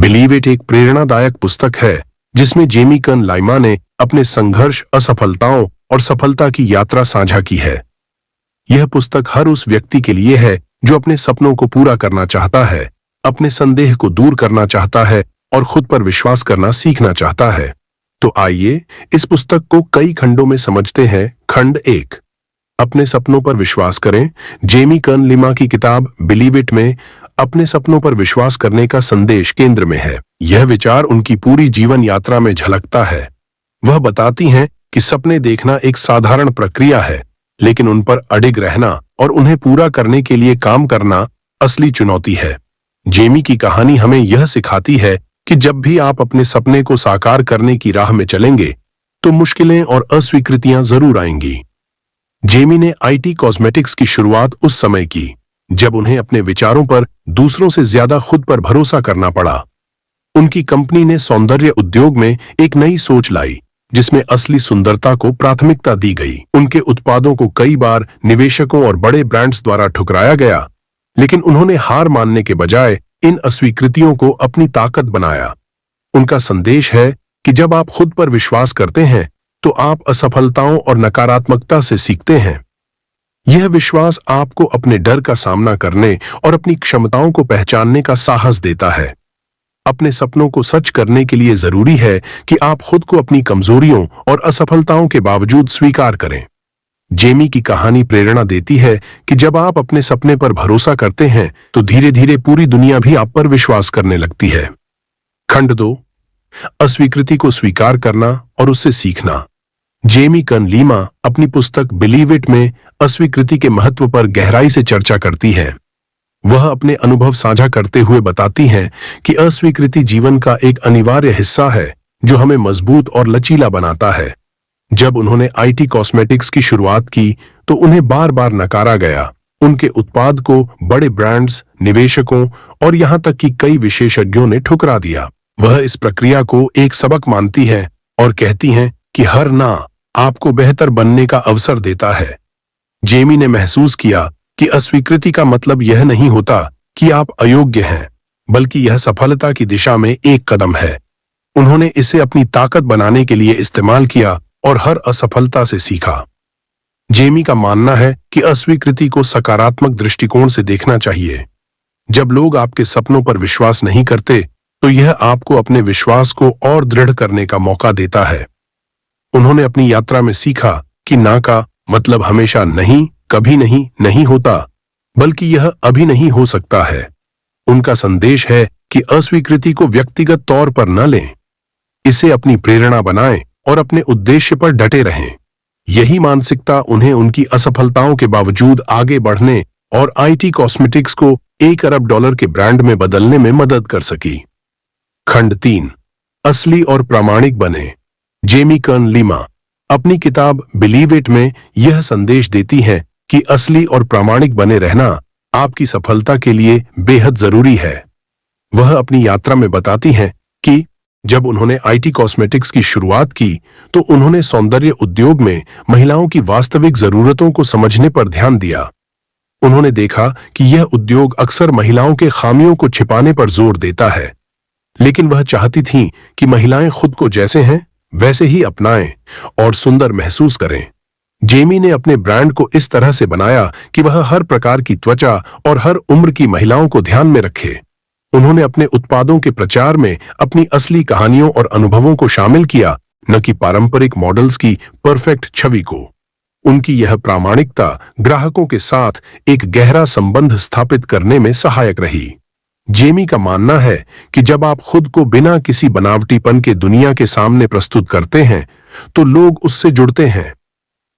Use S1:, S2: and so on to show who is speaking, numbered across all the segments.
S1: Believe it एक प्रेरणादायक पुस्तक है जिसमें जेमी कर्न लाइमा ने अपने संघर्ष, असफलताओं और सफलता की यात्रा साझा की है। यह पुस्तक हर उस व्यक्ति के लिए है जो अपने सपनों को पूरा करना चाहता है, अपने संदेह को दूर करना चाहता है और खुद पर विश्वास करना सीखना चाहता है। तो आइए इस पुस्तक को कई खंडों में समझते हैं। खंड 1, अपने सपनों पर विश्वास करें। जेमी कर्न लाइमा की किताब बिलीव इट में अपने सपनों पर विश्वास करने का संदेश केंद्र में है। यह विचार उनकी पूरी जीवन यात्रा में झलकता है। वह बताती हैं कि सपने देखना एक साधारण प्रक्रिया है, लेकिन उन पर अडिग रहना और उन्हें पूरा करने के लिए काम करना असली चुनौती है। जेमी की कहानी हमें यह सिखाती है कि जब भी आप अपने सपने को साकार करने की राह में चलेंगे तो मुश्किलें और अस्वीकृतियां जरूर आएंगी। जेमी ने आईटी कॉस्मेटिक्स की शुरुआत उस समय की जब उन्हें अपने विचारों पर दूसरों से ज्यादा खुद पर भरोसा करना पड़ा। उनकी कंपनी ने सौंदर्य उद्योग में एक नई सोच लाई जिसमें असली सुंदरता को प्राथमिकता दी गई। उनके उत्पादों को कई बार निवेशकों और बड़े ब्रांड्स द्वारा ठुकराया गया, लेकिन उन्होंने हार मानने के बजाय इन अस्वीकृतियों को अपनी ताकत बनाया। उनका संदेश है कि जब आप खुद पर विश्वास करते हैं तो आप असफलताओं और नकारात्मकता से सीखते हैं। यह विश्वास आपको अपने डर का सामना करने और अपनी क्षमताओं को पहचानने का साहस देता है। अपने सपनों को सच करने के लिए जरूरी है कि आप खुद को अपनी कमजोरियों और असफलताओं के बावजूद स्वीकार करें। जेमी की कहानी प्रेरणा देती है कि जब आप अपने सपने पर भरोसा करते हैं तो धीरे धीरे पूरी दुनिया भी आप पर विश्वास करने लगती है। खंड 2, अस्वीकृति को स्वीकार करना और उससे सीखना। जेमी कर्न लाइमा अपनी पुस्तक बिलीव इट में अस्वीकृति के महत्व पर गहराई से चर्चा करती है। वह अपने अनुभव साझा करते हुए बताती हैं कि अस्वीकृति जीवन का एक अनिवार्य हिस्सा है जो हमें मजबूत और लचीला बनाता है। जब उन्होंने आईटी कॉस्मेटिक्स की शुरुआत की तो उन्हें बार बार नकारा गया। उनके उत्पाद को बड़े ब्रांड्स, निवेशकों और यहां तक कि कई विशेषज्ञों ने ठुकरा दिया। वह इस प्रक्रिया को एक सबक मानती है और कहती हैं कि हर ना आपको बेहतर बनने का अवसर देता है। जेमी ने महसूस किया कि अस्वीकृति का मतलब यह नहीं होता कि आप अयोग्य हैं, बल्कि यह सफलता की दिशा में एक कदम है। उन्होंने इसे अपनी ताकत बनाने के लिए इस्तेमाल किया और हर असफलता से सीखा। जेमी का मानना है कि अस्वीकृति को सकारात्मक दृष्टिकोण से देखना चाहिए। जब लोग आपके सपनों पर विश्वास नहीं करते तो यह आपको अपने विश्वास को और दृढ़ करने का मौका देता है। उन्होंने अपनी यात्रा में सीखा कि ना का मतलब हमेशा नहीं, कभी नहीं, नहीं होता, बल्कि यह अभी नहीं हो सकता है। उनका संदेश है कि अस्वीकृति को व्यक्तिगत तौर पर न लें, इसे अपनी प्रेरणा बनाएं और अपने उद्देश्य पर डटे रहें। यही मानसिकता उन्हें उनकी असफलताओं के बावजूद आगे बढ़ने और आईटी कॉस्मेटिक्स को $1 अरब के ब्रांड में बदलने में मदद कर सकी। खंड 3, असली और प्रामाणिक बने। जेमी कर्न लाइमा अपनी किताब बिलीव इट में यह संदेश देती हैं कि असली और प्रामाणिक बने रहना आपकी सफलता के लिए बेहद जरूरी है। वह अपनी यात्रा में बताती हैं कि जब उन्होंने आईटी कॉस्मेटिक्स की शुरुआत की तो उन्होंने सौंदर्य उद्योग में महिलाओं की वास्तविक जरूरतों को समझने पर ध्यान दिया। उन्होंने देखा कि यह उद्योग अक्सर महिलाओं के खामियों को छिपाने पर जोर देता है, लेकिन वह चाहती थीं कि महिलाएं खुद को जैसे हैं वैसे ही अपनाएं और सुंदर महसूस करें। जेमी ने अपने ब्रांड को इस तरह से बनाया कि वह हर प्रकार की त्वचा और हर उम्र की महिलाओं को ध्यान में रखे। उन्होंने अपने उत्पादों के प्रचार में अपनी असली कहानियों और अनुभवों को शामिल किया, न कि पारंपरिक मॉडल्स की परफेक्ट छवि को। उनकी यह प्रामाणिकता ग्राहकों के साथ एक गहरा संबंध स्थापित करने में सहायक रही। जेमी का मानना है कि जब आप खुद को बिना किसी बनावटीपन के दुनिया के सामने प्रस्तुत करते हैं तो लोग उससे जुड़ते हैं।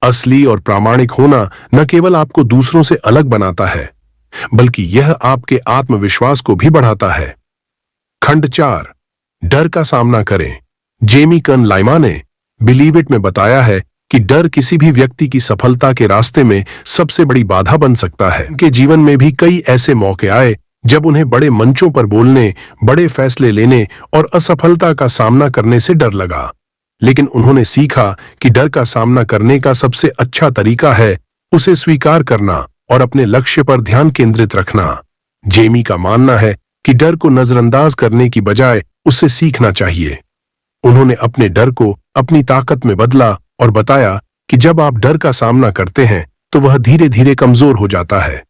S1: असली और प्रामाणिक होना न केवल आपको दूसरों से अलग बनाता है, बल्कि यह आपके आत्मविश्वास को भी बढ़ाता है। खंड 4, डर का सामना करें। जेमी कर्न लाइमा ने बिलीव इट में बताया है कि डर किसी भी व्यक्ति की सफलता के रास्ते में सबसे बड़ी बाधा बन सकता है। उनके जीवन में भी कई ऐसे मौके आए जब उन्हें बड़े मंचों पर बोलने, बड़े फैसले लेने और असफलता का सामना करने से डर लगा, लेकिन उन्होंने सीखा कि डर का सामना करने का सबसे अच्छा तरीका है उसे स्वीकार करना और अपने लक्ष्य पर ध्यान केंद्रित रखना। जेमी का मानना है कि डर को नजरअंदाज करने की बजाय उससे सीखना चाहिए। उन्होंने अपने डर को अपनी ताकत में बदला और बताया कि जब आप डर का सामना करते हैं तो वह धीरे धीरे कमजोर हो जाता है।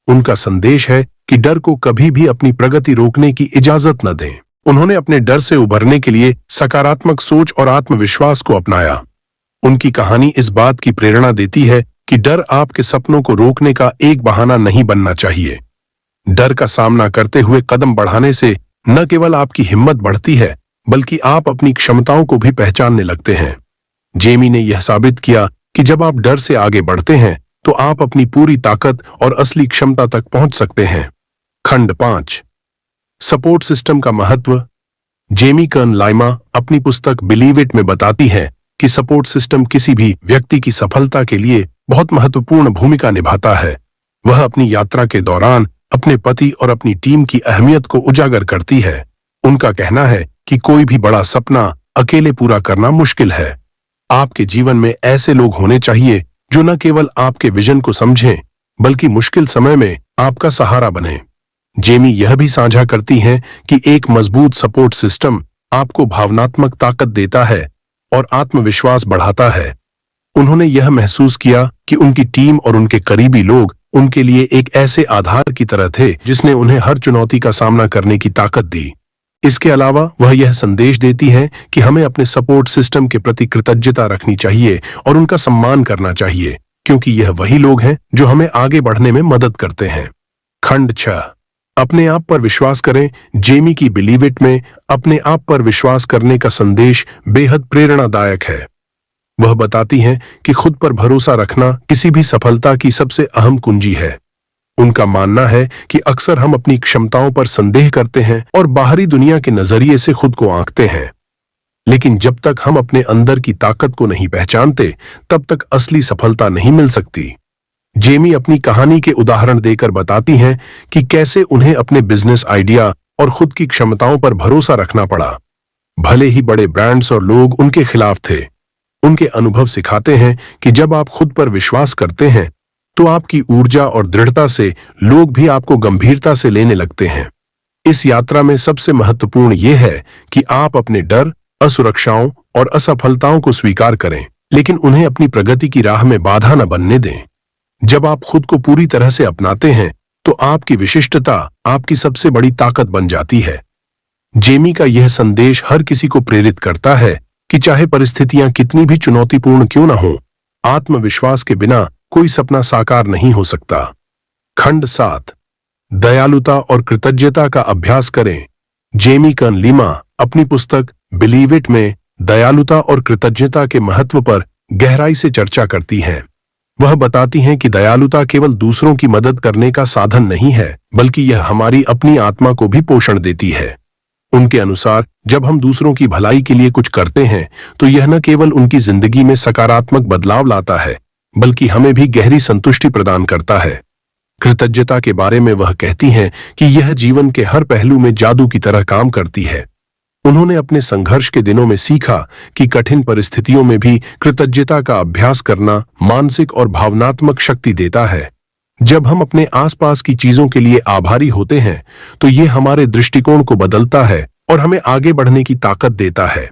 S1: उनका संदेश है कि डर को कभी भी अपनी प्रगति रोकने की इजाजत न दें। उन्होंने अपने डर से उभरने के लिए सकारात्मक सोच और आत्मविश्वास को अपनाया। उनकी कहानी इस बात की प्रेरणा देती है कि डर आपके सपनों को रोकने का एक बहाना नहीं बनना चाहिए। डर का सामना करते हुए कदम बढ़ाने से न केवल आपकी हिम्मत बढ़ती है, बल्कि आप अपनी क्षमताओं को भी पहचानने लगते हैं। जेमी ने यह साबित किया कि जब आप डर से आगे बढ़ते हैं तो आप अपनी पूरी ताकत और असली क्षमता तक पहुंच सकते हैं। खंड 5, सपोर्ट सिस्टम का महत्व। जेमी कर्न लाइमा अपनी पुस्तक बिलीव इट में बताती है कि सपोर्ट सिस्टम किसी भी व्यक्ति की सफलता के लिए बहुत महत्वपूर्ण भूमिका निभाता है। वह अपनी यात्रा के दौरान अपने पति और अपनी टीम की अहमियत को उजागर करती है। उनका कहना है कि कोई भी बड़ा सपना अकेले पूरा करना मुश्किल है। आपके जीवन में ऐसे लोग होने चाहिए जो न केवल आपके विजन को समझें, बल्कि मुश्किल समय में आपका सहारा बने। जेमी यह भी साझा करती हैं कि एक मजबूत सपोर्ट सिस्टम आपको भावनात्मक ताकत देता है और आत्मविश्वास बढ़ाता है। उन्होंने यह महसूस किया कि उनकी टीम और उनके करीबी लोग उनके लिए एक ऐसे आधार की तरह थे जिसने उन्हें हर चुनौती का सामना करने की ताकत दी। इसके अलावा वह यह संदेश देती हैं कि हमें अपने सपोर्ट सिस्टम के प्रति कृतज्ञता रखनी चाहिए और उनका सम्मान करना चाहिए, क्योंकि यह वही लोग हैं जो हमें आगे बढ़ने में मदद करते हैं। खंड 6, अपने आप पर विश्वास करें। जेमी की बिलीव इट में अपने आप पर विश्वास करने का संदेश बेहद प्रेरणादायक है। वह बताती हैं कि खुद पर भरोसा रखना किसी भी सफलता की सबसे अहम कुंजी है। उनका मानना है कि अक्सर हम अपनी क्षमताओं पर संदेह करते हैं और बाहरी दुनिया के नजरिए से खुद को आंकते हैं, लेकिन जब तक हम अपने अंदर की ताकत को नहीं पहचानते, तब तक असली सफलता नहीं मिल सकती। जेमी अपनी कहानी के उदाहरण देकर बताती हैं कि कैसे उन्हें अपने बिजनेस आइडिया और खुद की क्षमताओं पर भरोसा रखना पड़ा, भले ही बड़े ब्रांड्स और लोग उनके खिलाफ थे। उनके अनुभव सिखाते हैं कि जब आप खुद पर विश्वास करते हैं तो आपकी ऊर्जा और दृढ़ता से लोग भी आपको गंभीरता से लेने लगते हैं। इस यात्रा में सबसे महत्वपूर्ण यह है कि आप अपने डर, असुरक्षाओं और असफलताओं को स्वीकार करें, लेकिन उन्हें अपनी प्रगति की राह में बाधा न बनने दें। जब आप खुद को पूरी तरह से अपनाते हैं तो आपकी विशिष्टता आपकी सबसे बड़ी ताकत बन जाती है। जेमी का यह संदेश हर किसी को प्रेरित करता है कि चाहे परिस्थितियां कितनी भी चुनौतीपूर्ण क्यों न हो, आत्मविश्वास के बिना कोई सपना साकार नहीं हो सकता। खंड 7, दयालुता और कृतज्ञता का अभ्यास करें। जेमी कर्न लाइमा अपनी पुस्तक बिलीव इट में दयालुता और कृतज्ञता के महत्व पर गहराई से चर्चा करती हैं। वह बताती हैं कि दयालुता केवल दूसरों की मदद करने का साधन नहीं है, बल्कि यह हमारी अपनी आत्मा को भी पोषण देती है। उनके अनुसार जब हम दूसरों की भलाई के लिए कुछ करते हैं तो यह न केवल उनकी जिंदगी में सकारात्मक बदलाव लाता है, बल्कि हमें भी गहरी संतुष्टि प्रदान करता है। कृतज्ञता के बारे में वह कहती हैं कि यह जीवन के हर पहलू में जादू की तरह काम करती है। उन्होंने अपने संघर्ष के दिनों में सीखा कि कठिन परिस्थितियों में भी कृतज्ञता का अभ्यास करना मानसिक और भावनात्मक शक्ति देता है। जब हम अपने आसपास की चीजों के लिए आभारी होते हैं तो ये हमारे दृष्टिकोण को बदलता है और हमें आगे बढ़ने की ताकत देता है।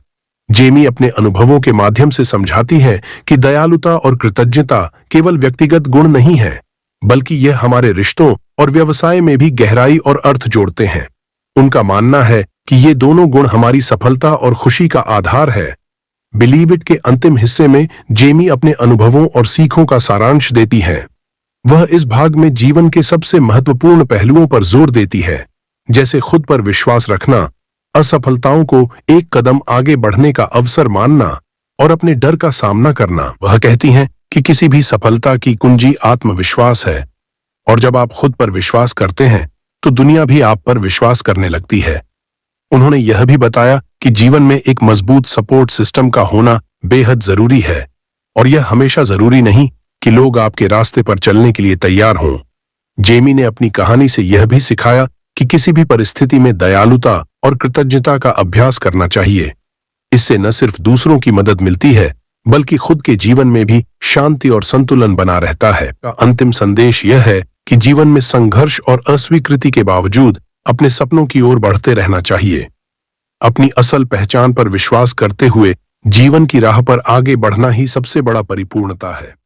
S1: जेमी अपने अनुभवों के माध्यम से समझाती है कि दयालुता और कृतज्ञता केवल व्यक्तिगत गुण नहीं है, बल्कि यह हमारे रिश्तों और व्यवसाय में भी गहराई और अर्थ जोड़ते हैं। उनका मानना है कि ये दोनों गुण हमारी सफलता और खुशी का आधार है। बिलीव इट के अंतिम हिस्से में जेमी अपने अनुभवों और सीखों का सारांश देती है। वह इस भाग में जीवन के सबसे महत्वपूर्ण पहलुओं पर जोर देती है, जैसे खुद पर विश्वास रखना, असफलताओं को एक कदम आगे बढ़ने का अवसर मानना और अपने डर का सामना करना। वह कहती हैं कि किसी भी सफलता की कुंजी आत्मविश्वास है, और जब आप खुद पर विश्वास करते हैं तो दुनिया भी आप पर विश्वास करने लगती है। उन्होंने यह भी बताया कि जीवन में एक मजबूत सपोर्ट सिस्टम का होना बेहद जरूरी है, और यह हमेशा जरूरी नहीं कि लोग आपके रास्ते पर चलने के लिए तैयार हों। जेमी ने अपनी कहानी से यह भी सिखाया कि किसी भी परिस्थिति में दयालुता और कृतज्ञता का अभ्यास करना चाहिए। इससे न सिर्फ दूसरों की मदद मिलती है, बल्कि खुद के जीवन में भी शांति और संतुलन बना रहता है। का अंतिम संदेश यह है कि जीवन में संघर्ष और अस्वीकृति के बावजूद अपने सपनों की ओर बढ़ते रहना चाहिए। अपनी असल पहचान पर विश्वास करते हुए जीवन की राह पर आगे बढ़ना ही सबसे बड़ा परिपूर्णता है।